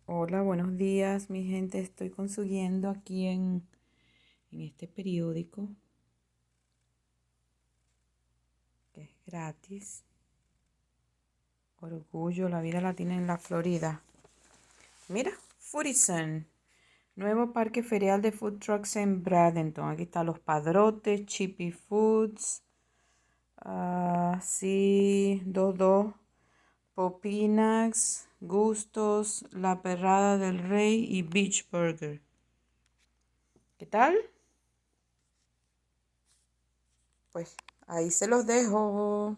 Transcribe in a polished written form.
Hola, buenos días, mi gente. Estoy consiguiendo aquí en este periódico que es gratis. Orgullo, la vida latina en la Florida. Mira, Foodison, nuevo parque ferial de food trucks en Bradenton. Aquí están los padrotes, Chippy Foods, sí, Dodo, Popinax, Gustos, La Perrada del Rey y Beach Burger. ¿Qué tal? Pues ahí se los dejo.